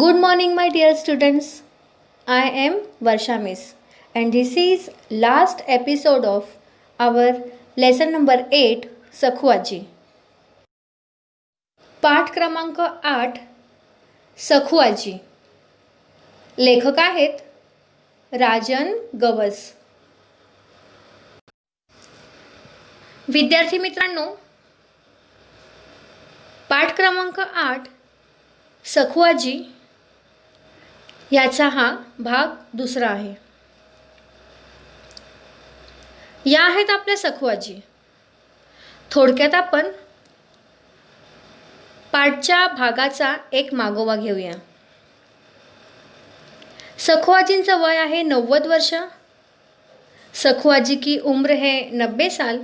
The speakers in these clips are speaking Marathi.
Good morning, my dear students. I am Varsha Miss, and this is last episode of our lesson number 8, सखुआजी. पाठ क्रमांक 8, सखुआजी. लेखक आहेत राजन गवस. विद्यार्थी मित्रांनो, पाठ क्रमांक 8, सखुआजी याचा हा भाग दुसरा आहे. या आहेत आपल्या सखुआजी. थोडक्यात आपण पाठच्या भागाचा एक मागोवा घेऊया. सखुआजींचं वय आहे 90 वर्ष. सखुआजी की उम्र है 90 साल.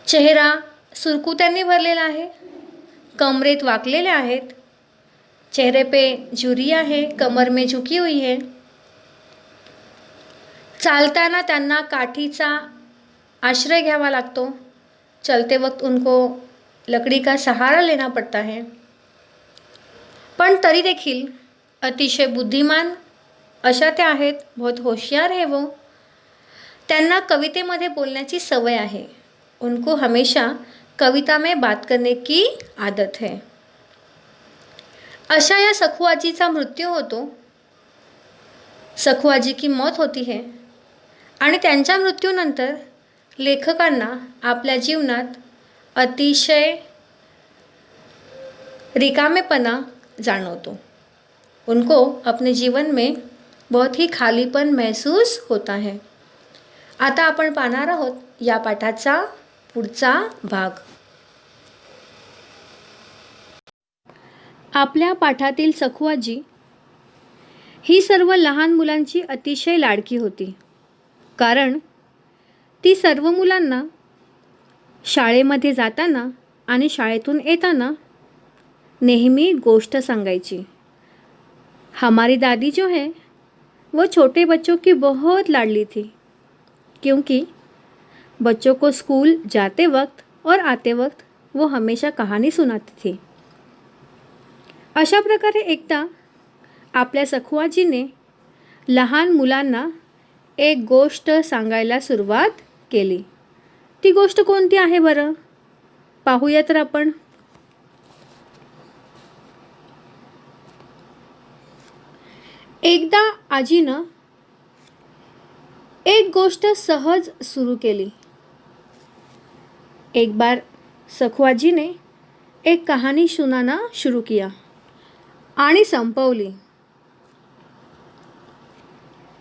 चेहरा सुरकुत्यांनी भरलेला आहे. कमरेत वाकलेले आहेत. चेहरे पे झुर्रियाँ है, कमर में झुकी हुई है. चालताना त्यांना काठीचा आश्रय घ्यावा लागतो. चलते वक्त उनको लकड़ी का सहारा लेना पड़ता है. पण तरी देखील अतिशय बुद्धिमान अशा त्या आहेत. बहुत होशियार है वो. त्यांना कवितेमध्ये बोलण्याची सवय आहे. उनको हमेशा कविता में बात करने की आदत है. अशा या सखुआजीचा मृत्यू होतो. सखुआजी की मौत होती है आणि त्यांच्या मृत्यूनंतर लेखकांना आपल्या जीवनात अतिशय रिकामेपणा जाणवतो. उनको अपने जीवन में बहुत ही खालीपन महसूस होता है. आता आपण पाहणार आहोत या पाठाचा पुढचा भाग. आपल्या पाठातील सखुआजी ही सर्व लहान मुलांची अतिशय लाडकी होती. कारण ती सर्व मुलांना शाळेमध्ये जाताना आणि शाळेतून येताना नेहमी गोष्ट सांगायची. हमारी दादी जो है वो छोटे बच्चों की बहुत लाडली थी, क्योंकि बच्चों को स्कूल जाते वक्त और आते वक्त वो हमेशा कहानी सुनाती थी. अशा प्रकारे एकदा आपल्या सखुआजीने लहान मुलांना एक गोष्ट सांगायला सुरुवात केली. ती गोष्ट कोणती आहे बरं? पाहूया तर आपण. एकदा आजीनं एक गोष्ट सहज सुरू केली. एक बार सखुआजी ने एक कहानी सुनाना शुरू किया आणि संपवली.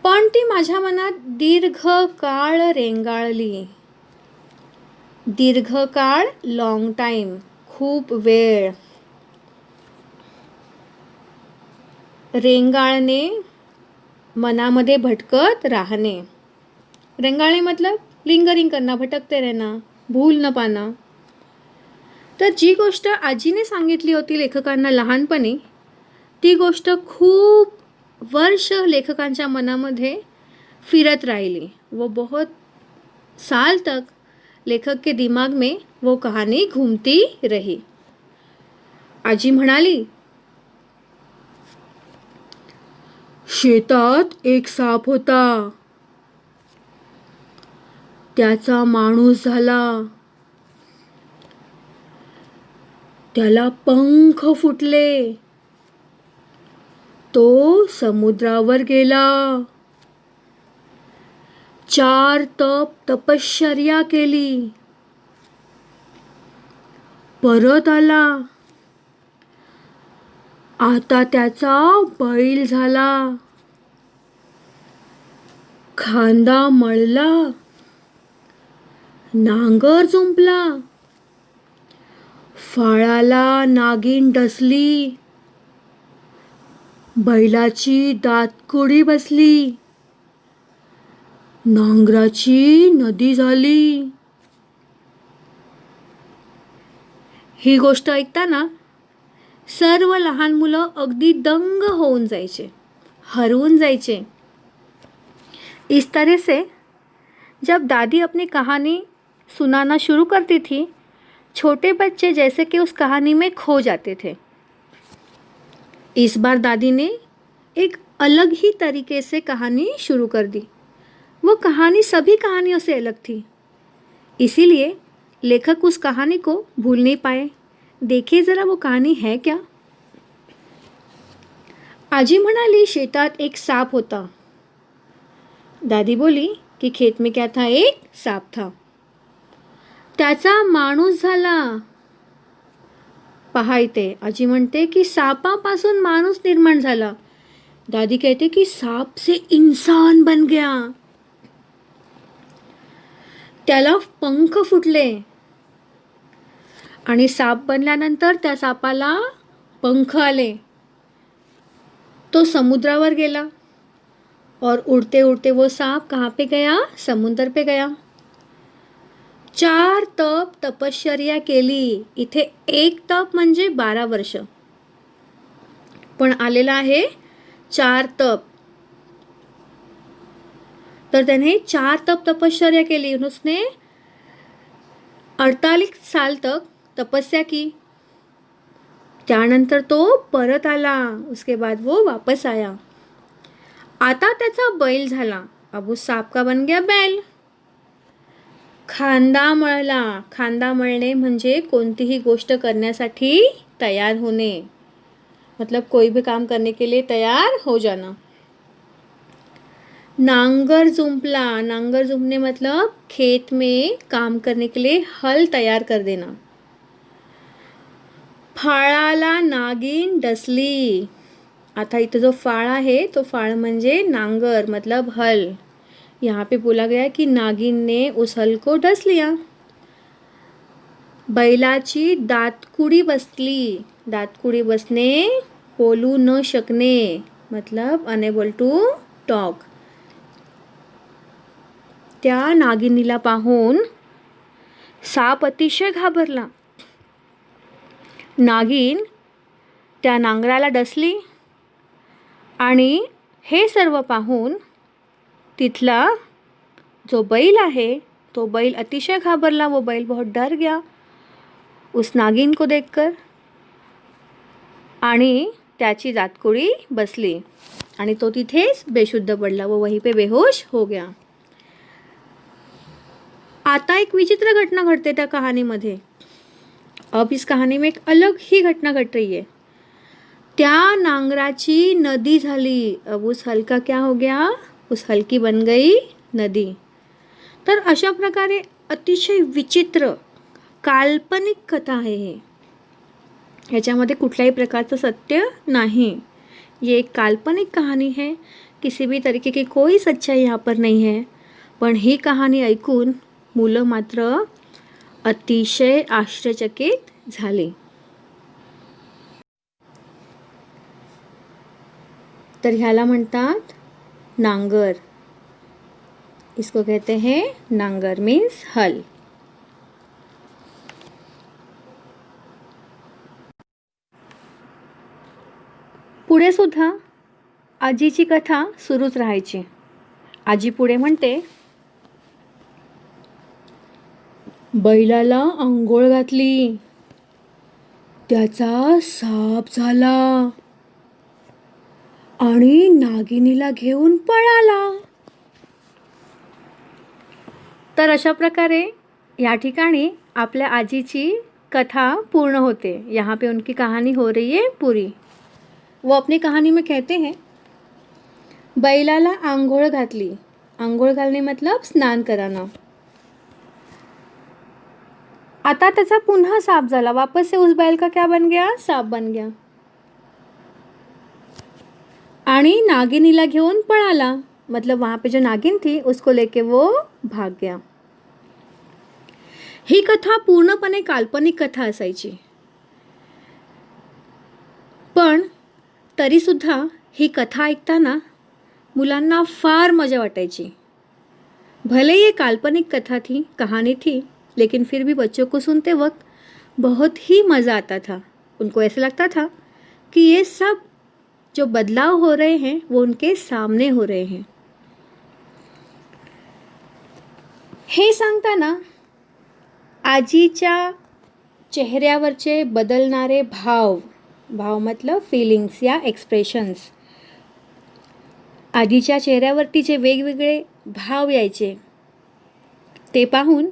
पण ती माझ्या मनात दीर्घ काळ रेंगाळली. दीर्घ काळ, लॉंग टाइम, खूप वेळ. रेंगाळणे, मनामध्ये भटकत राहणे. रेंगाळणे मतलब लिंगरिंग करना, भटकते रहना, भूल न पाना. तर जी गोष्ट आजीने सांगितली होती लेखकांना लहानपणी, ती गोष्ट खूप वर्ष लेखकांच्या मनामध्ये फिरत राहिली. वो बहुत साल तक लेखक के दिमाग में वो कहानी घूमती रही. आजी म्हणाली, शेतात एक साप होता. त्याचा माणूस झाला. त्याला पंख फुटले. तो समुद्रावर गेला. 4 तपश्चर्या केली. परत आला. आता त्याचा बैल झाला. खांदा मळला. नांगर जुंपला. फाळाला नागिन डसली. बैलाची दातकुडी बसली. नांगराची नदी झाली. ही गोष्ट ऐकताना सर्व लहान मुलं अगदी दंग होऊन जायचे, हरवून जायचे. इस तरह से जब दादी अपनी कहानी सुनाना शुरू करती थी, छोटे बच्चे जैसे कि उस कहानी में खो जाते थे. इस बार दादी ने एक अलग ही तरीके से कहानी शुरू कर दी। वो कहानी सभी कहानियों से अलग थी, इसीलिए लेखक उस कहानी को भूल नहीं पाए। देखिए जरा वो कहानी है क्या। आजी म्हणाली, शेतात एक साप होता. दादी बोली की खेत में क्या था, एक साप था. त्याचा माणूस झाला. पहा इथे आजी म्हणते की सापापासून माणूस निर्माण झाला. दादी कहते कि सांप से इंसान बन गया. त्याला पंख फुटले आणि साप बनल्यानंतर त्या सापाला पंख आले. तो समुद्रावर गेला और उड़ते उड़ते वो सांप कहाँ पे गया, समुद्र पे गया. 4 तप तपश्चर्या केली. इथे एक तप म्हणजे 12 वर्ष, पण आलेला आहे 4 तप. तर त्याने 4 तप तपश्चर्या केली. उसने 48 साल तक तपस्या की. त्यानंतर तो परत आला. उसके बाद वो वापस आया. आता त्याचा बैल झाला. अब उस सांप का बन गया बैल. खांदा मळला. खांदा मळणे म्हणजे कोणतीही गोष्ट करण्यासाठी तयार होणे, मतलब कोई भी काम करने के लिए तैयार हो जाना. नांगर जुंपला. नांगर जुंपने मतलब खेत में काम करने के लिए हल तैयार कर देना. फाळाला नागिन डसली. आता इथं जो फाळ आहे तो फाळ म्हणजे नांगर मतलब हल. यहाँ पे बोला गया कि नागिन ने उस हल को डस लिया. बैलाची दातकुडी बसली. दातकुडी बसणे, बोलू न शकणे, मतलब अनेबल टू टॉक. त्या नागिनीला पाहून साप अतिशय घाबरला. नागिन त्या नांगराला डसली आणि हे सर्व पाहून तिथला जो बैल आहे तो बैल अतिशय घाबरला. वो बैल बहुत डर गया उस नागिन को देखकर आणि त्याची दातकुडी बसली आणि तो तिथेच बेशुद्ध पडला. वो वहीं पे बेहोश हो गया. आता एक विचित्र घटना घडते त्या कहानीमध्ये. अब इस कहानी में एक अलग ही घटना घट रही है. त्या नांगराची नदी झाली. अब उस हल का क्या हो गया, उस हल की बन गई नदी. तर अशा प्रकारे अतिशय विचित्र काल्पनिक कथा आहे हे. ह्याच्यामध्ये कुठल्याही प्रकारचं सत्य नाही. ये एक काल्पनिक कहानी है. किसी भी तरीके की कोई सच्चाई यहाँ पर नहीं है. पण ही कहाणी ऐकून मुलं मात्र अतिशय आश्चर्यचकित झाली. तर ह्याला म्हणतात नांगर. इसको कहते हैं नांगर, मीन्स हल. पुढे सुद्धा आजीची कथा सुरूच राहायची. आजी पुढे म्हणते, बैलाला आंघोळ घातली. त्याचा साप झाला आणि नागिनीला घेऊन पळाला. तर अशा प्रकारे या ठिकाणी आपल्या आजीची कथा पूर्ण होते. यहाँ पे उनकी कहानी हो रही है पूरी. वो अपनी कहानी में कहते हैं, बैलाला आंघोळ घातली. आंघोळ घालणे मतलब स्नान कराना. आता त्याचा पुन्हा साप झाला. वापस से उस बैल का क्या बन गया, साप बन गया. आणि नागिनीला घेऊन पळाला, मतलब वहाँ पे जो नागिन थी उसको लेके वो भाग गया. ही कथा पूर्णपणे काल्पनिक कथा असायची. पण तरी सुद्धा ही कथा ऐकताना मुलांना फार मजा वाटायची. भले ये काल्पनिक कथा थी, कहानी थी, लेकिन फिर भी बच्चों को सुनते वक्त बहुत ही मज़ा आता था. उनको ऐसा लगता था कि ये सब जो बदलाव हो रहे हैं वो उनके सामने हो रहे हैं. हे सांगताना आजीच्या चेहऱ्यावरचे बदलणारे भाव भाव मतलब फीलिंग्स या एक्सप्रेशन्स. आधीच्या चेहऱ्यावरती जे वेगवेगळे भाव यायचे ते पाहून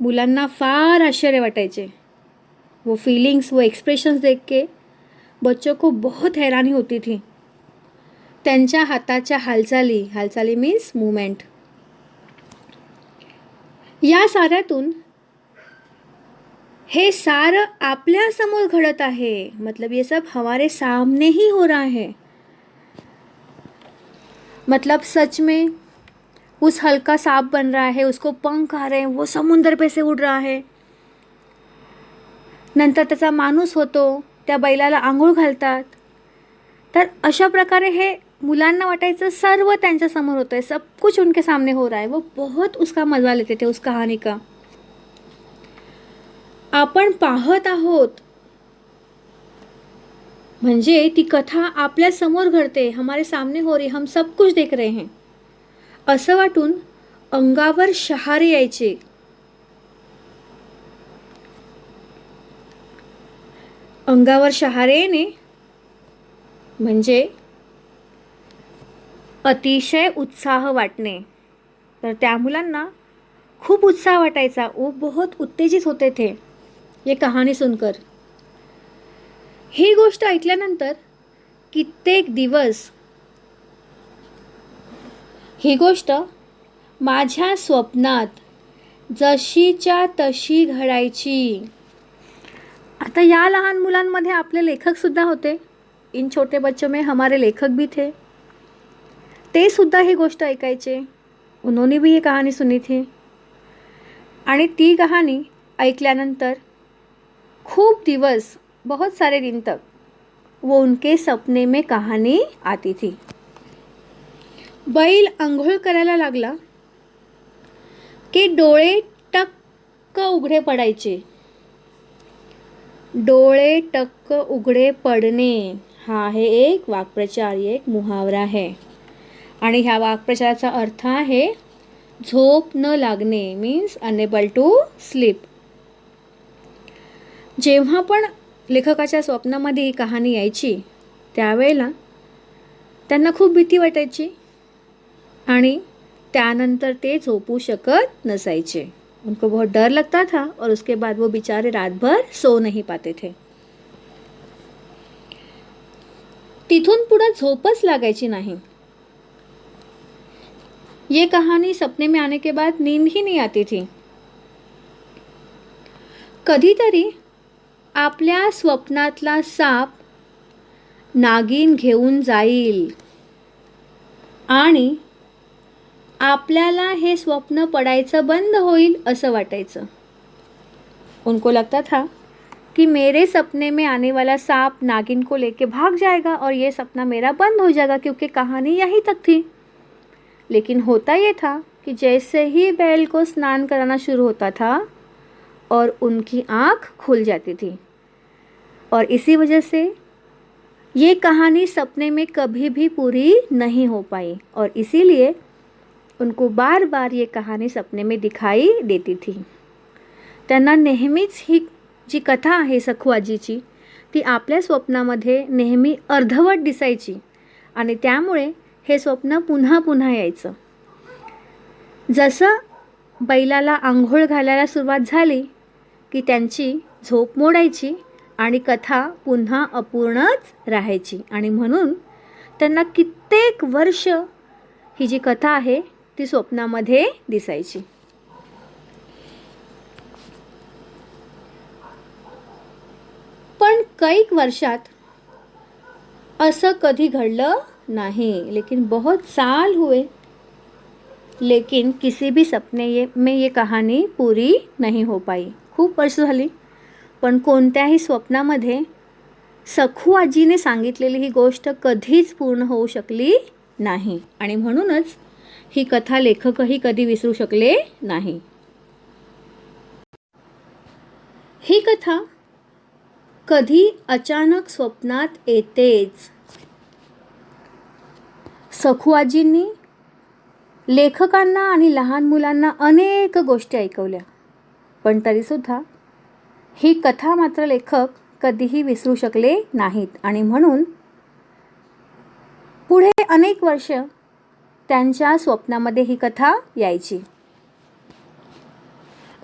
मुलांना फार आश्चर्य वाटायचे. वो फीलिंग्स वो एक्सप्रेशंस देख के बच्चों को बहुत हैरानी होती थी. त्यांच्या हाताच्या हालचाली मीन्स मूवमेंट, या साऱ्यातून हे सारं आपल्या समोर घडत आहे, मतलब ये सब हमारे सामने ही हो रहा है. मतलब सच में उस हल्का सांप बन रहा है, उसको पंख आ रहे हैं, वो समुंदर पे से उड़ रहा है. नंतर त्याचा माणूस होतो, त्या बैलाला आंघोळ घालतात. तर अशा प्रकारे हे मुलांना वाटायचं सर्व त्यांच्या समोर होतं है, सब कुछ उनके सामने हो रहा है. वो बहुत उसका मजा लेते थे उस कहानी का. आपण पाहत आहोत म्हणजे ती कथा आपल्या समोर घडते, हमारे सामने हो रही, हम सब कुछ देख रहे हैं असं वाटून अंगावर शहारे यायचे. अंगावर शहारे येणे म्हणजे अतिशय उत्साह वाटणे. तर त्या मुलांना खूप उत्साह वाटायचा. वो बहुत उत्तेजित होते थे ये कहाणी सुनकर. ही गोष्ट ऐकल्यानंतर कित्येक दिवस ही गोष्ट माझ्या स्वप्नात जशीच्या तशी घडायची. आता या लहान मुलांमध्ये आपले लेखकसुद्धा होते. इन छोटे बच्चों में हमारे लेखक भी थे. ते सुद्धा ही गोष्ट ऐकायचे. उन्होंने भी ये कहानी सुनी थी. आणि ती कहाणी ऐकल्यानंतर खूप दिवस, बहुत सारे दिन तक वो उनके सपने में कहानी आती थी. बैल अंघोळ करायला लागला की डोळे टक्क उघडे पडायचे. डोळे टक्क उघडे पडणे हा आहे एक वाक्प्रचार, एक मुहावरा आहे. आणि ह्या वाक्प्रचाराचा अर्थ आहे झोप न लागणे, मीन्स अनेबल टू स्लीप. जेव्हा पण लेखकाच्या स्वप्नामध्ये ही कहाणी यायची त्यावेळेला त्यांना खूप भीती वाटायची आणि त्यानंतर ते झोपू शकत नसायचे. उनको बहुत डर लगता था और उसके बाद वो बेचारे रात भर सो नहीं पाते थे. तिथून पुढे झोपच लागायची नाही. ये कहानी सपने में आने के बाद नींद ही नहीं आती थी. कधीतरी आपल्या स्वप्नातला साप नागिन घेऊन जाईल आणि आपल्याला हे स्वप्न पडायचं बंद होईल असं वाटायचं. उनको लगता था कि मेरे सपने में आने वाला सांप नागिन को लेके भाग जाएगा और ये सपना मेरा बंद हो जाएगा, क्योंकि कहानी यहीं तक थी. लेकिन होता ये था कि जैसे ही बैल को स्नान कराना शुरू होता था और उनकी आँख खुल जाती थी. और इसी वजह से ये कहानी सपने में कभी भी पूरी नहीं हो पाई और इसीलिए उनको बार बार ये कहानी सपने में दिखाई देती थी. त्यांना नेहमीच ही जी कथा आहे सखुआजीची ती आपल्या स्वप्नामध्ये नेहमी अर्धवट दिसायची आणि त्यामुळे हे स्वप्न पुन्हा पुन्हा यायचं. जसं बैलाला आंघोळ घालायला सुरुवात झाली की त्यांची झोप मोडायची आणि कथा पुन्हा अपूर्णच राहायची आणि म्हणून त्यांना कित्येक वर्ष ही जी कथा आहे ती स्वप्नामध्ये दिसायची. पण कैक वर्षात असं कधी घडलं नहीं. लेकिन बहुत साल हुए लेकिन किसी भी सपने में ये कहानी पूरी नहीं हो पाई. खूप वर्ष झाली पण कोणत्याही स्वप्नामध्ये सखू आजीने सांगितलेली ही गोष्ट कधीच पूर्ण होऊ शकली नाही आणि म्हणूनच ही कथा लेखकही कधी विसरू शकले नाही. ही कथा कधी अचानक स्वप्नात येतेच. सखू आजींनी लेखकांना आणि लहान मुलांना अनेक गोष्टी ऐकवल्या पण तरीसुद्धा ही कथा मात्र लेखक कधीही विसरू शकले नाहीत आणि म्हणून पुढे अनेक वर्ष त्यांच्या स्वप्नामध्ये ही कथा यायची.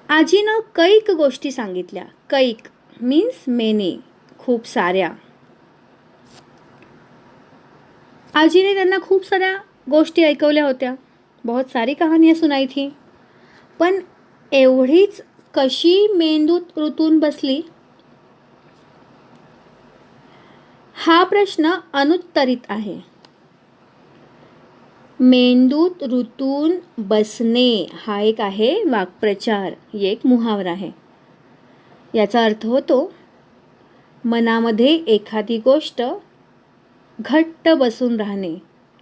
आजीनं कैक गोष्टी सांगितल्या. कैक मीन्स मेनी, खूप साऱ्या. आजीने त्यांना खूप साऱ्या गोष्टी ऐकवल्या होत्या. बहुत सारी कहानियाँ सुनाई थी. पण एवढीच कशी मेंदूत रुतून बसली हा प्रश्न अनुत्तरित आहे. मेंदूत रुतून बसणे हा एक आहे वाक्प्रचार, एक मुहावरा आहे. याचा अर्थ होतो मनामध्ये एखादी गोष्ट घट्ट बसून राहणे,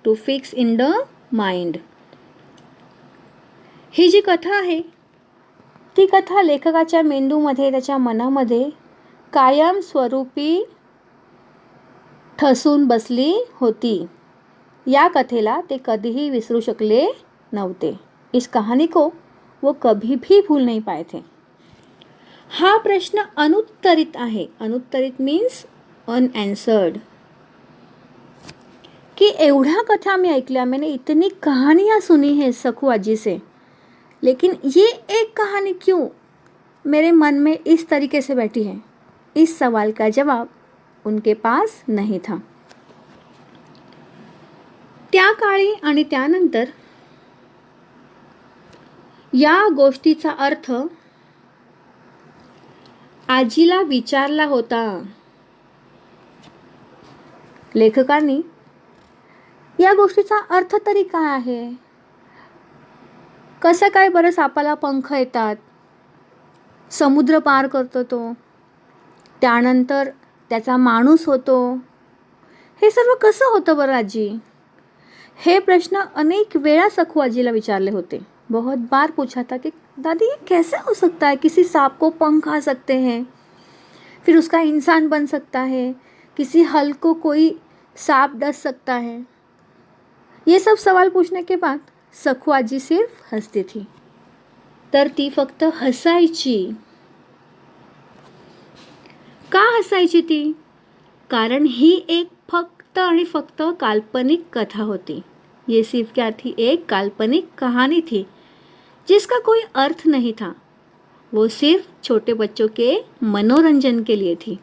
to fix in the mind. ही जी कथा आहे ती कथा लेखकाच्या मेंदूमध्ये, त्याच्या मनामध्ये कायम स्वरूपी ठसून बसली होती. या कथेला ते कधीही विसरू शकले नव्हते. इस कहानी को वो कभी भी भूल नहीं पाए थे. हा प्रश्न अनुत्तरित आहे. अनुत्तरित मीन्स अनएन्सर्ड. कि एवढ्या कथा मैं ऐकल्या, मैंने इतनी कहानियाँ सुनी है सखू आजी से, लेकिन ये एक कहानी क्यों मेरे मन में इस तरीके से बैठी है. इस सवाल का जवाब उनके पास नहीं था. त्या काळी आणि त्यानंतर या गोष्टीचा अर्थ आजीला विचारला होता. लेखकांनी या गोष्टीचा अर्थ तरी काय आहे. कसं काय बरं सापाला पंख येतात, समुद्र पार करतो तो, त्यानंतर त्याचा माणूस होतो, हे सर्व कसं होतं बरं आजी. हे प्रश्न अनेक वेळा सखू आजीला विचारले होते. बहुत बार पूछा था कि दादी ये कैसे हो सकता है, किसी सांप को पंख आ सकते हैं, फिर उसका इंसान बन सकता है, किसी हल को कोई सांप डस सकता है. ये सब सवाल पूछने के बाद सखू आजी सिर्फ हसती थी. तर ती फक्त हसायची. का हसायची ती. कारण ही एक फक्त आणि फक्त काल्पनिक कथा होती. ये सिर्फ क्या थी, एक काल्पनिक कहानी थी जिसका कोई अर्थ नहीं था. वो सिर्फ छोटे बच्चों के मनोरंजन के लिए थी.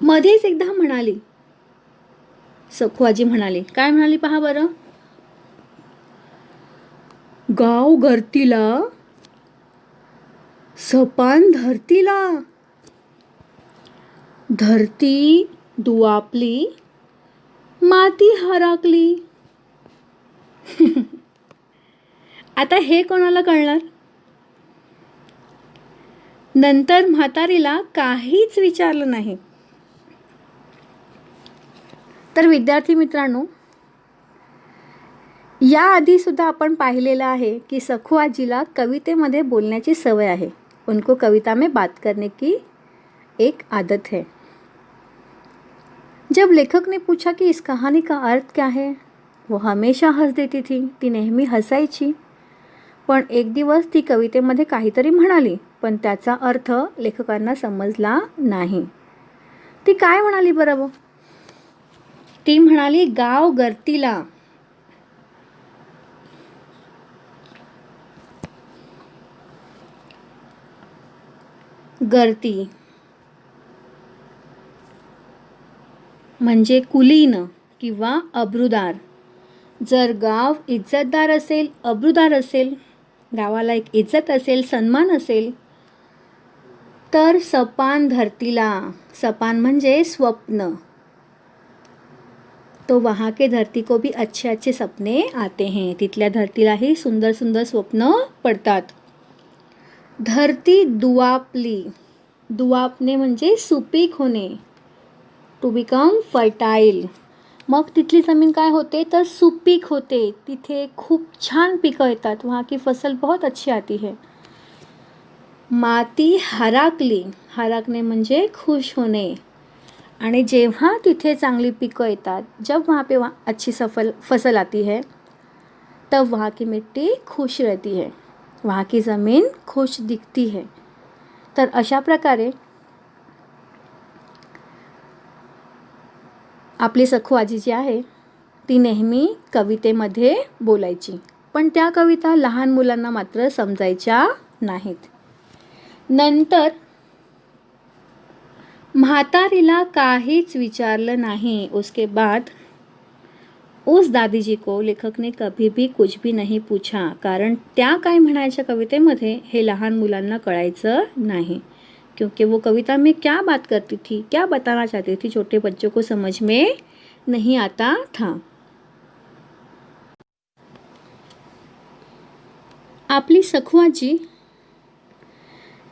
मध्येच एकदा म्हणाली, सखू आजी म्हणाली. काय म्हणाली पहा बरं. गाव गर्तीला, सपान धरतीला, धरती दुआपली, माती हराकली. आता हे कोणाला कळणार. नंतर म्हातारीला काहीच विचारलं नाही. तर विद्यार्थी मित्रांनो, याआधी सुद्धा आपण पाहिलेलं आहे की सखू आजीला कवितेमध्ये बोलण्याची सवय आहे. उनको कविता में बात करने की एक आदत है. जब लेखक ने पूछा कि इस कहानी का अर्थ क्या है, वो हमेशा हंस देती थी. ती नेहमी हसायची. पण एक दिवस ती कवितेमध्ये काहीतरी म्हणाली, पण त्याचा अर्थ लेखकांना समजला नाही. ती काय म्हणाली बरं. ती म्हणाली गाव गर्तीला. गर्ती म्हणजे कुलीन किंवा अब्रुदार. जर गाव इज्जतदार असेल, अब्रुदार असेल, गावाला एक इज्जत असेल, सन्मान असेल, तर सपान धरतीला. सपान म्हणजे स्वप्न. तो वहाँ के धरती को भी अच्छे अच्छे सपने आते हैं. तिथल्या धरतीलाही सुंदर सुंदर स्वप्न पडतात. धरती दुआपली. दुआपणे म्हणजे सुपीक होणे, टू बिकम फर्टाईल. मग तिथली जमीन काय होते तर सुपीक होते. तिथे खूप छान पिकं येतात. वहाँ की फसल बहुत अच्छी आती है. माती हराकली. हराकणे म्हणजे खुश होणे. आणि जेव्हा तिथे चांगली पिकं येतात, जब वहाँ पे अच्छी फसल आती है, तब वहाँ की मिट्टी खुश रहती है, वहाँ की ज़मीन खुश दिखती है. तर अशा प्रकारे आपली सखू आजी जी आहे ती नेहमी कवितेमध्ये बोलायची, पण त्या कविता लहान मुलांना मात्र समजायच्या नाहीत. नंतर म्हातारीला काहीच विचारलं नाही. उसके बाद उस दादीजी को लेखक ने कभी भी कुछ भी नहीं पूछा. कारण त्या काय म्हणायच्या कवितेमध्ये हे लहान मुलांना कळायचं नाही. क्योंकि वो कविता में क्या बात करती थी, क्या बताना चाहती थी, छोटे बच्चों को समझ में नहीं आता था. आपली सखू आजी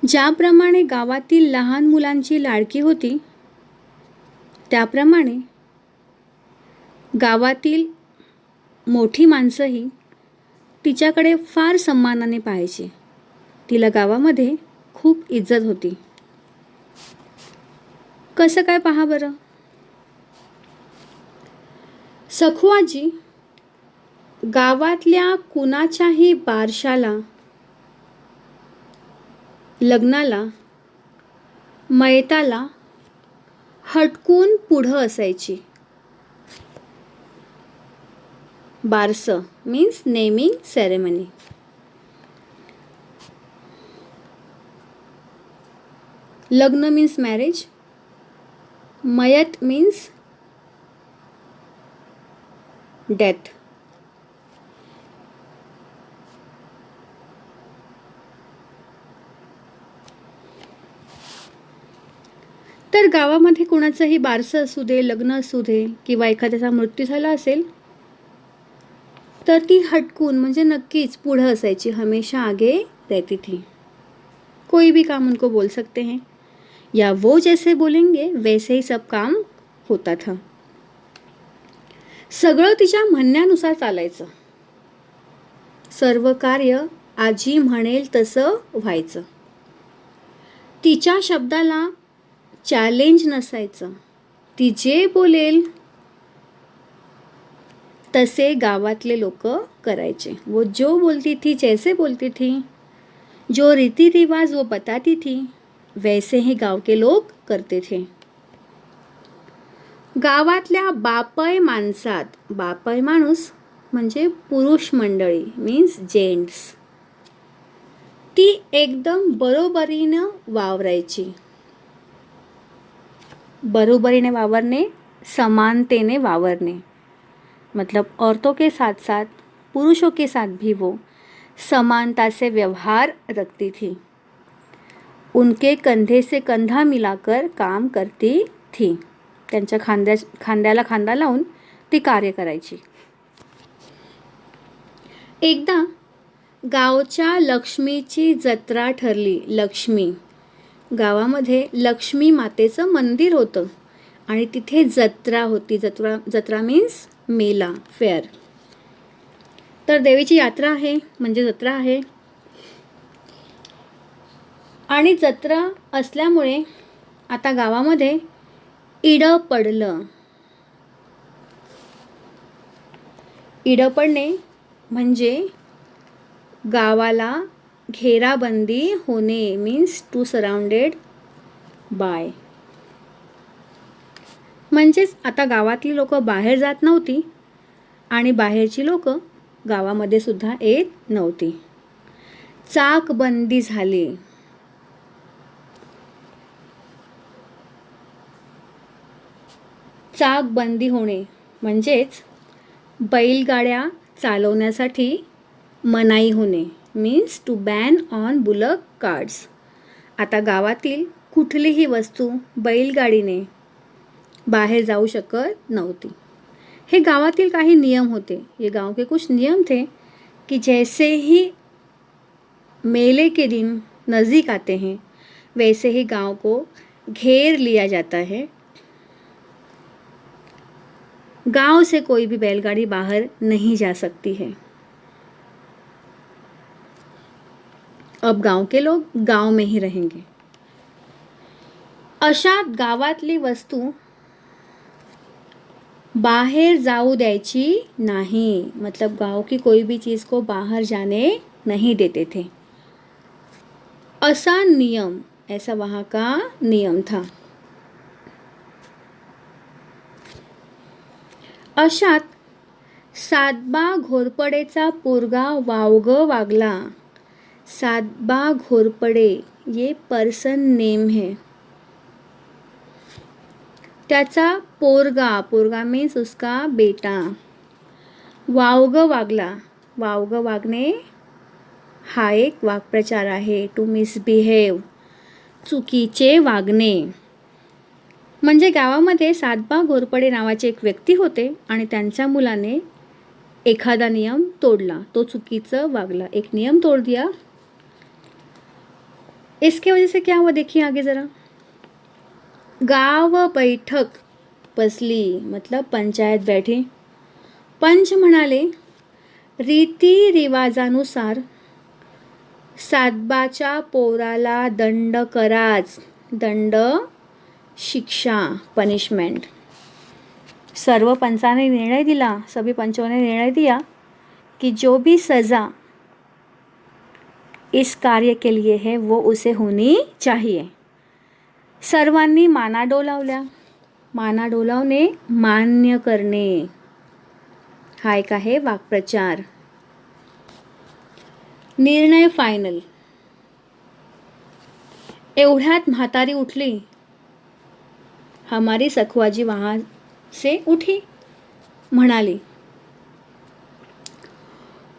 ज्याप्रमाणे गावातील लहान मुलांची लाडकी होती, त्याप्रमाणे गावातील मोठी माणसंही तिच्याकडे फार सन्मानाने पाहायची. तिला गावामध्ये खूप इज्जत होती. कसं काय पहा बरं. सखू आजी गावातल्या कुणाच्याही बारशाला, लग्नाला, मयताला हटकून पुढं असायची. बारसं मीन्स नेमिंग सेरेमनी. लग्न मीन्स मॅरेज, मयत मीन्स डेथ. तर गावामध्ये कुणाचंही बारसं असू दे, लग्न असू दे, किंवा एखाद्याचा मृत्यू झाला असेल तर ती हटकून म्हणजे नक्कीच पुढं असायची. हमेशा आगे रहती थी. कोई भी काम उनको बोल सकते हैं या वो जैसे बोलेंगे वैसे ही सब काम होता था. सगळं तिच्या म्हणण्यानुसार चालायचं. सर्व कार्य आजी म्हणेल तसं व्हायचं. तिच्या शब्दाला चॅलेंज नसायचं. ती जे बोलेल तसे गावातले लोक करायचे. वो जो बोलती थी, जैसे बोलती थी, जो रीति रिवाज वो बताती थी, वैसे ही गाव के लोग करते थे. गावातल्या बापय माणसात, बापय माणूस म्हणजे पुरुष मंडळी मीन्स जेंट्स, ती एकदम बरोबरीनं वावरायची. बरोबरीने वावरणे, समानतेने वावरणे, मतलब औरतों के साथ साथ पुरुषों के साथ भी वो समानता से व्यवहार रखती थी. उनके कंधे से कंधा मिलाकर काम करती थी. त्यांच्या खांद्याला खांदा लावून ती कार्य करायची. एकदा गावच्या लक्ष्मीची जत्रा ठरली. लक्ष्मी, गावामध्ये लक्ष्मी मातेचं मंदिर होतं आणि तिथे जत्रा होती. जत्रा मीन्स मेला, फेअर. तर देवीची यात्रा आहे म्हणजे जत्रा आहे. आणि जत्रा असल्यामुळे आता गावामध्ये इडं पडलं. इडं पडणे म्हणजे गावाला घेराबंदी होणे मीन्स टू सराउंडेड बाय. म्हणजेच आता गावातली लोक बाहेर जात नव्हती आणि बाहेरची लोक गावामध्ये सुद्धा येत नव्हती. चाकबंदी झाली. चाकबंदी होणे म्हणजेच बैलगाड्या चालवण्यासाठी मनाई होणे means to ban on bullock carts. आता गावातील कुठलीही वस्तू बैलगाडीने बाहेर जाऊ शकत नव्हती. हे गावातील काही नियम होते. ये गांव के कुछ नियम थे कि जैसे ही मेले के दिन नज़दीक आते हैं वैसे ही गांव को घेर लिया जाता है. गांव से कोई भी बैलगाड़ी बाहर नहीं जा सकती है. अब गांव के लोग गांव में ही रहेंगे. अशा गावातली वस्तू बाहर जाऊ द्यायची नहीं. मतलब गांव की कोई भी चीज़ को बाहर जाने नहीं देते थे. ऐसा नियम, ऐसा वहाँ का नियम था. अशात सातबा घोरपडेचा पोरगा वावग वागला. सातबा घोरपडे ये पर्सन नेम है. त्याचा पोरगा मीन्स उसका बेटा. वावग वागला. वावग वागणे हा एक वाक्प्रचार आहे. टू मिसबिहेव, चुकीचे वागणे. म्हणजे गावामध्ये सातबा घोरपडे नावाचे एक व्यक्ती होते आणि त्यांच्या मुलाने एखादा नियम तोडला, तो चुकीचं वागला, एक नियम तोड़ दिया. इसके वजह से क्या हुआ देखिए आगे ज़रा. गाव बैठक बसली, मतलब पंचायत बैठी. पंच म्हणाले, रीती रिवाजानुसार सातबाच्या पोराला दंड कराच. दंड, शिक्षा, पनिशमेंट. सर्व पंचाने निर्णय दिला, सभी पंचों ने निर्णय दिया कि जो भी सज़ा इस कार्य के लिए है वो उसे होनी चाहिए. सर्वांनी माना डोलावल्या. माना डोलावणे, मान्य करणे, हा एक आहे वाक्प्रचार. निर्णय फायनल. एवढ्यात म्हातारी उठली. हमारी सखुआजी वहाँ से उठी. म्हणाली,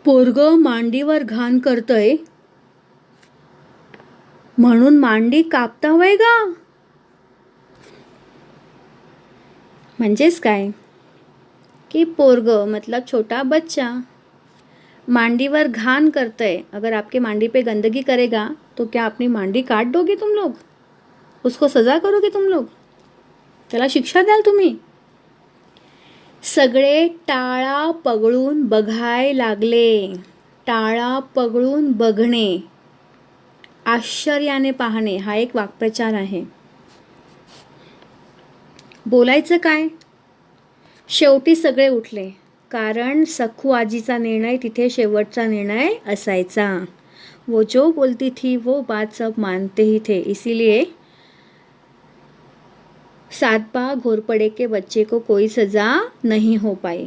पोरग मांडीवर घाण करतय म्हणून मांडी कापता वय गा. म्हणजेच काय कि पोरग मतलब छोटा बच्चा मांडीवर घाण करतय. अगर आपके मांडी पे गंदगी करेगा तो क्या अपनी मांडी काट दोगे तुम लोग? उसको सजा करोगे तुम लोग? त्याला शिक्षा द्याल तुम्ही? सगळे टाळा पगळून बघाय लागले. टाळा पगळून बघणे, आश्चर्याने पाहणे, हा एक वाक्प्रचार आहे. बोलायचं काय? शेवटी सगळे उठले, कारण सखू आजीचा निर्णय तिथे शेवटचा निर्णय असायचा. वो जो बोलती थी वो बात सब मानते ही थे. इसीलिए सातबा घोरपड़े के बच्चे को कोई सजा नहीं हो पाई.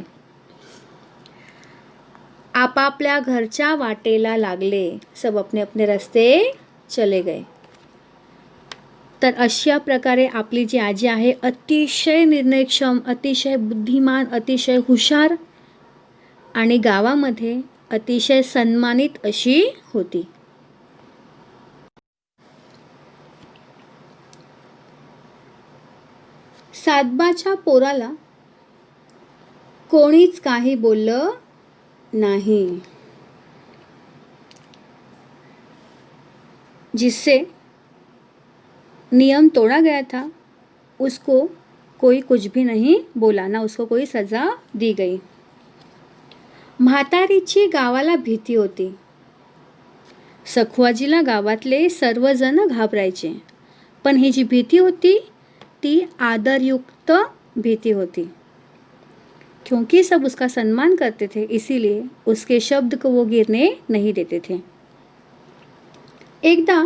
आपापल्या घरच्या वाटेला लागले. सब अपने अपने रस्ते चले गए. तर अशा प्रकारे आपली जी आजी आहे अतिशय निर्णयक्षम, अतिशय बुद्धिमान, अतिशय हुशार आणि गावामध्ये अतिशय सन्मानित अशी होती. सातबाच्या पोराला कोणीच काही बोललं नहीं, जिससे नियम तोड़ा गया था उसको कोई कुछ भी नहीं बोला, ना उसको कोई सजा दी गई. म्हातारीची गावाला भीती होती. सखुआजीला गावातले सर्वजण घाबरायचे, पण ही जी भीती होती ती आदरयुक्त भीती होती. क्योंकि सब उसका सम्मान करते थे, इसीलिए उसके शब्द को वो गिरने नहीं देते थे. एकदा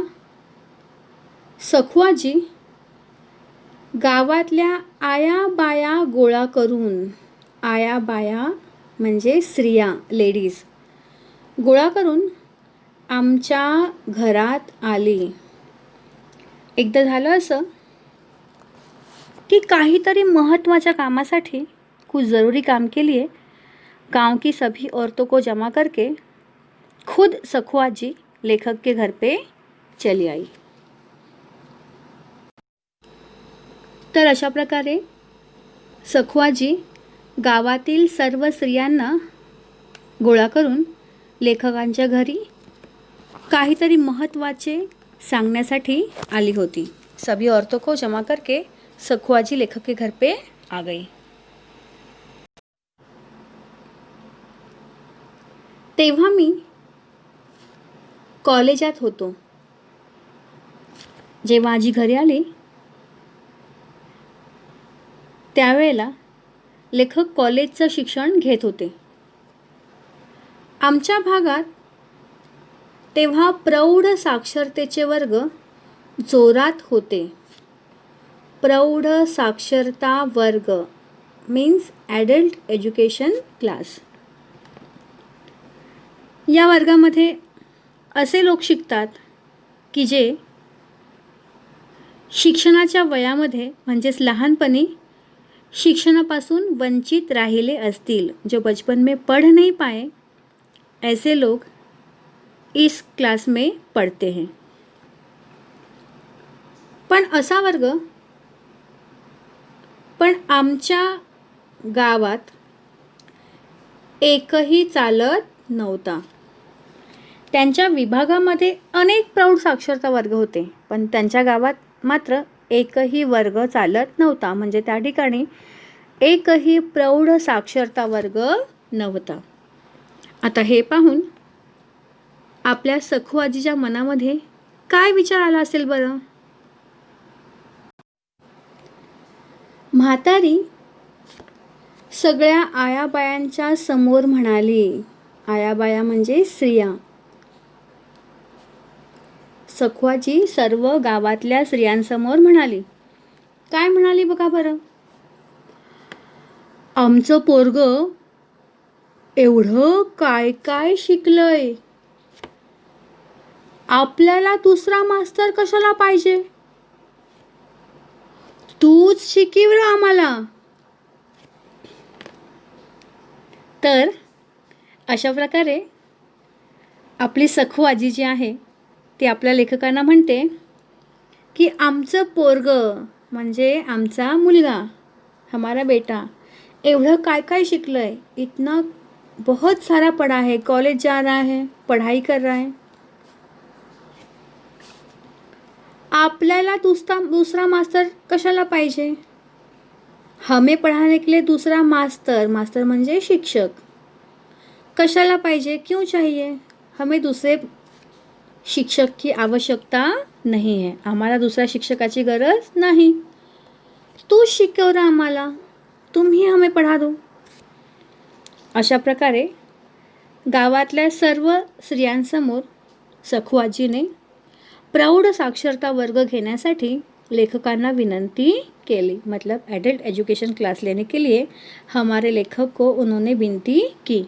सखुआजी गावातल्या आया बाया गोळा करून, आया बाया म्हणजे स्त्रिया, लेडीज, गोळा करून आमच्या घरात आली. एकदा झालं असं कि काहीतरी महत्त्वाच्या कामासाठी, कुछ ज़रूरी काम के लिए गांव की सभी औरतों को जमा करके खुद सखुआजी लेखक के घर पे चली आई. तर अशा प्रकारे सखुआजी गावातील सर्व स्त्रियांना गोळा करून लेखकांच्या घरी काहीतरी महत्त्वाचे सांगण्यासाठी आली होती. सभी औरतों को जमा करके सखुआजी लेखक के घर पे आ गई. तेव्हा मी कॉलेजात होतो. जेव्हा आजी घरी आली त्यावेळेला लेखक कॉलेजचं शिक्षण घेत होते. आमच्या भागात तेव्हा प्रौढ साक्षरतेचे वर्ग जोरात होते. प्रौढ साक्षरता वर्ग मीन्स ॲडल्ट एज्युकेशन क्लास. या वर्गामध्ये असे लोक शिकतात की जे शिक्षणाच्या वयामध्ये म्हणजेच लहानपणी शिक्षणापासून वंचित राहिले असतील. जो बचपन में पढ़ नहीं पाए ऐसे लोग इस क्लास में पढ़ते हैं. पण असा वर्ग आमच्या गावात एकही चालत नव्हता. त्यांच्या विभागामध्ये अनेक प्रौढ साक्षरता वर्ग होते, पण त्यांच्या गावात मात्र एकही वर्ग चालत नव्हता. म्हणजे त्या ठिकाणी एकही प्रौढ साक्षरता वर्ग नव्हता. आता हे पाहून आपल्या सखू आजीच्या मनामध्ये काय विचार आला असेल बरं? म्हातारी सगळ्या आयाबायांच्या समोर म्हणाली. आयाबाया म्हणजे स्त्रिया. सखू आजी सर्व गावातल्या स्त्रियांसमोर म्हणाली. काय म्हणाली बघा बरं? आमचं पोरगं एवढं काय काय शिकलंय, आपल्याला दुसरा मास्तर कशाला पाहिजे? तूच शिकव रे आम्हाला. तर अशा प्रकारे आपली सखू आजी जी आहे ती आपल्या लेखकांना म्हणते की आमचं पोरगं म्हणजे आमचा मुलगा, हमारा बेटा एवढं काय काय शिकलंय, इतना बहुत सारा पढ़ा है, कॉलेज जा रहा है, पढ़ाई कर रहा है, आपल्याला दूसरा मास्टर कशाला पाहिजे? हमें पढ़ाने के लिए दूसरा मास्टर म्हणजे शिक्षक कशाला पाहिजे? क्यों चाहिए? हमें दूसरे शिक्षक की आवश्यकता नहीं है, आम्हाला दुसऱ्या शिक्षकाची गरज नाही. तू शिकव रहा आम्हाला, तुम्ही हमें पढ़ा दो. अशा प्रकारे गावातल्या सर्व स्त्रियांसमोर सखू आजीने प्रौढ साक्षरता वर्ग घेण्यासाठी लेखकांना विनंती केली. मतलब एडल्ट एजुकेशन क्लास लेने के लिए हमारे लेखक को उन्होंने विनती की.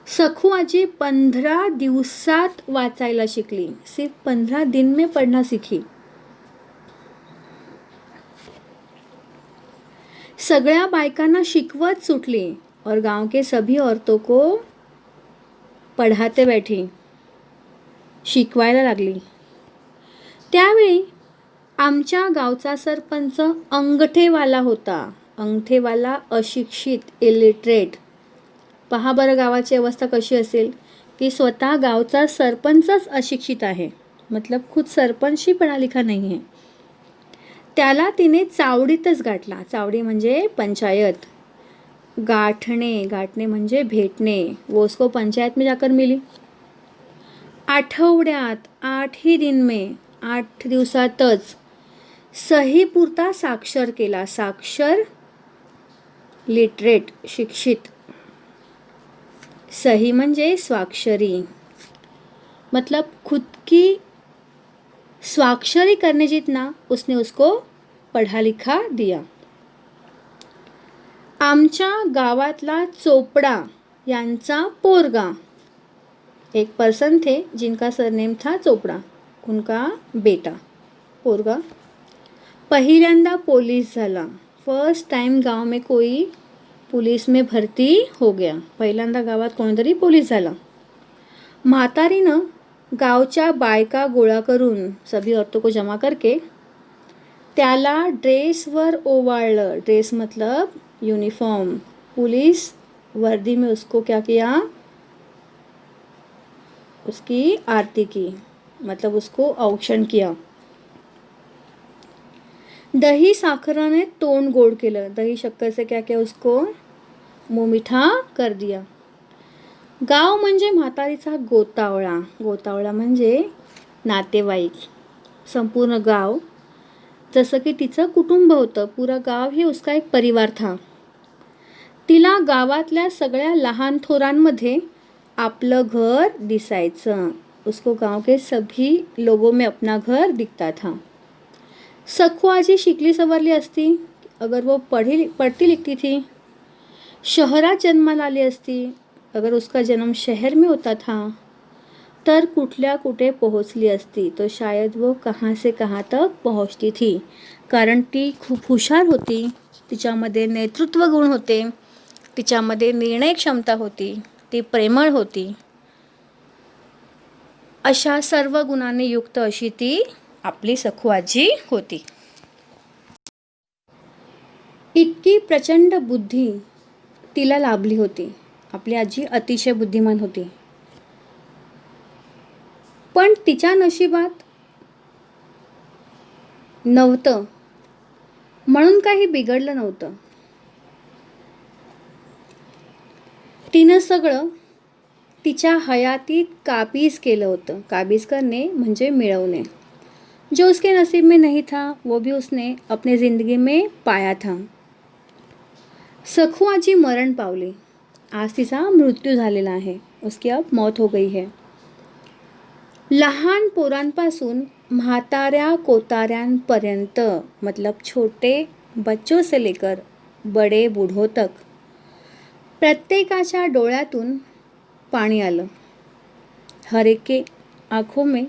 सखू आजी 15 दिवसात वाचायला शिकली. सिर्फ 15 दिन में पढ़ना सीखी. सगळ्या बायकांना शिकवत सुटली और गांव के सभी औरतों को पढ़ाते बैठी, शिकवायला लागली. त्यावेळी आमच्या गावचा सरपंच अंगठेवाला होता. अंगठेवाला अशिक्षित, इलिटरेट. पहा बरं गावाची अवस्था कशी असेल की स्वतः गावचा सरपंचच अशिक्षित आहे, मतलब खुद सरपंचही पढ़ा लिखा नहीं है. त्याला तिने चावडीतच गाठला. चावडी म्हणजे पंचायत. गाठणे म्हणजे भेटणे. वो उसको पंचायत में जाकर मिली. आठवड्यात 8 ही दिन में 8 दिवसातच सही पुरता साक्षर केला. साक्षर लिटरेट, शिक्षित. सही म्हणजे स्वाक्षरी, मतलब खुद की स्वाक्षरी करने जितना उसने उसको पढ़ा लिखा दिया. आमच्या गावातला चोपडा यांचा पोरगा, एक पर्सन थे जिनका सरनेम था चोपड़ा, उनका बेटा पोरगा पहिल्यांदा पोलीस झाला. फर्स्ट टाइम गांव में कोई पुलिस में भरती हो गया. पहिल्यांदा गावात कोणीतरी पोलीस झाला. म्हातारीनं गावच्या बायका गोळा करून, सभी औरतों को जमा करके त्याला ड्रेसवर ओवाळलं. ड्रेस मतलब यूनिफॉर्म. पुलिस वर्दी में उसको क्या किया? उसकी आरती की, मतलब उसको औक्षण किया. दही साखराने तोंड गोड केलं. दही शक्कर से क्या किया? उसको मुंह मीठा कर दिया. गाव म्हणजे म्हातारीचा गोतावळा. गोतावळा म्हणजे नातेवाईक. संपूर्ण गाव जसं की तिचं कुटुंब होतं. पुरा गाव ही उसका एक परिवार था. तिला गावातल्या सगळ्या लहान थोरांमध्ये आपलं घर दिसायचं. उसको गांव के सभी लोगों में अपना घर दिखता था. सखू आजी शिकली सवरली असती अगर वो पढ़ती लिखती थी, शहरात जन्माला आली असती, अगर उसका जन्म शहर में होता था, तर कुठल्या कुठे पोहोचली असती, तो शायद वो कहाँ से कहाँ तक पहुँचती थी. कारण ती खूप हुशार होती, तिच्यामध्ये नेतृत्व गुण होते, तिच्यामध्ये निर्णय क्षमता होती, ती प्रेमळ होती. अशा सर्व गुणांनी युक्त अशी ती आपली सखू आजी होती. इतकी प्रचंड बुद्धी तिला लाभली होती. आपली आजी अतिशय बुद्धिमान होती. पण तिच्या नशिबात नव्हतं म्हणून काही बिघडलं नव्हतं. तिनं सगळं तिच्या हयातीत काबीज केलं होतं. काबीज करणे म्हणजे मिळवणे. जो उसके नसीब में नहीं था वो भी उसने अपने ज़िंदगी में पाया था. सखू आजी मरण पावली. आज तिचा मृत्यू झालेला आहे. उसकी अब मौत हो गई है. लहान पोरांपासून म्हाताऱ्या कोताऱ्यांपर्यंत, मतलब छोटे बच्चों से लेकर बड़े बूढ़ों तक, प्रत्येकाच्या डोळ्यातून पाणी आलं. हर एक के आँखों में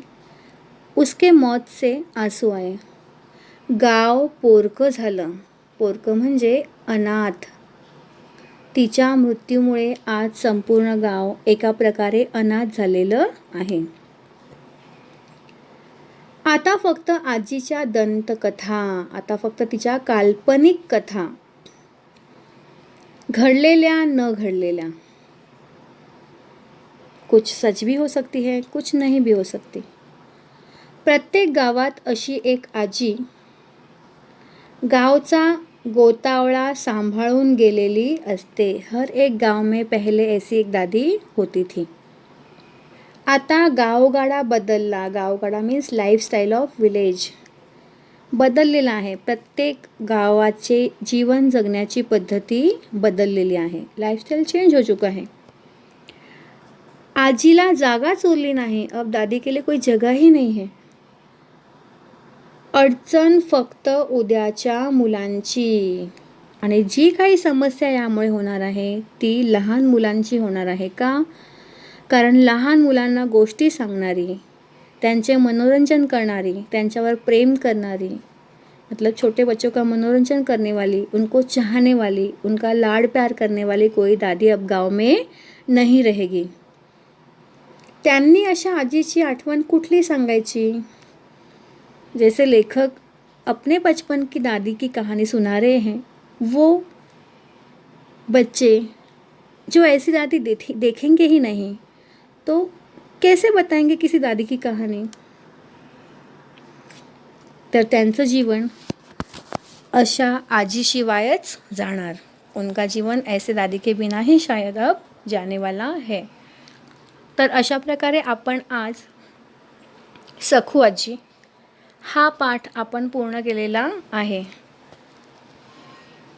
उसके मौत से आंसू आए. गाव पोरकं झालं. पोरकं म्हणजे अनाथ. तिच्या मृत्यूमुळे आज संपूर्ण गाव एका प्रकारे अनाथ झालेलं आहे. आता फक्त आजीच्या दंतकथा, आता फक्त तिच्या काल्पनिक कथा, घडलेल्या न घडलेल्या. कुछ सच भी हो सकती है, कुछ नहीं भी हो सकती. प्रत्येक गावात अशी एक आजी गावचा गोतावळा सांभाळून गेलेली असते. हर एक गाव में पहले ऐसी एक दादी होती थी. आता गावगाडा बदलला. गावगाडा मीन्स लाईफस्टाईल ऑफ विलेज बदललेला आहे. प्रत्येक गावाचे जीवन जगण्याची पद्धती बदललेली आहे. लाईफस्टाईल चेंज हो चुका है. आजीला जागाच उरली नाही. अब दादी के लिए कोई जगह ही नहीं है. अडचण फक्त उद्याच्या मुलांची, आणि जी काही समस्या यामुळे होणार आहे ती लहान मुलांची होणार आहे. का? कारण लहान मुलांना गोष्टी सांगणारी, त्यांचे मनोरंजन करणारी, त्यांच्यावर प्रेम करणारी, मतलब छोटे बच्चों का मनोरंजन करने वाली, उनको चाहने वाली, उनका लाड प्यार करने वाली कोई दादी अब गाव में नहीं रहेगी. त्यांनी अशा आजीची आठवण कुठली सांगायची? जैसे लेखक अपने बचपन की दादी की कहानी सुना रहे हैं, वो बच्चे जो ऐसी दादी देखेंगे ही नहीं तो कैसे बताएंगे किसी दादी की कहानी? तर त्यांचं जीवन अशा आजीशिवायच जाणार. उनका जीवन ऐसे दादी के बिना ही शायद अब जाने वाला है. तर अशा प्रकारे आपण आज सखू आजी हा पाठ आपण पूर्ण केलेला आहे.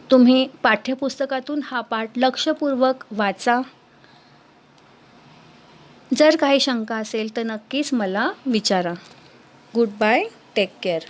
तुम्ही पाठ्यपुस्तकातून हा पाठ लक्षपूर्वक वाचा. जर काही शंका असेल तर नक्कीच मला विचारा. Goodbye. Take care.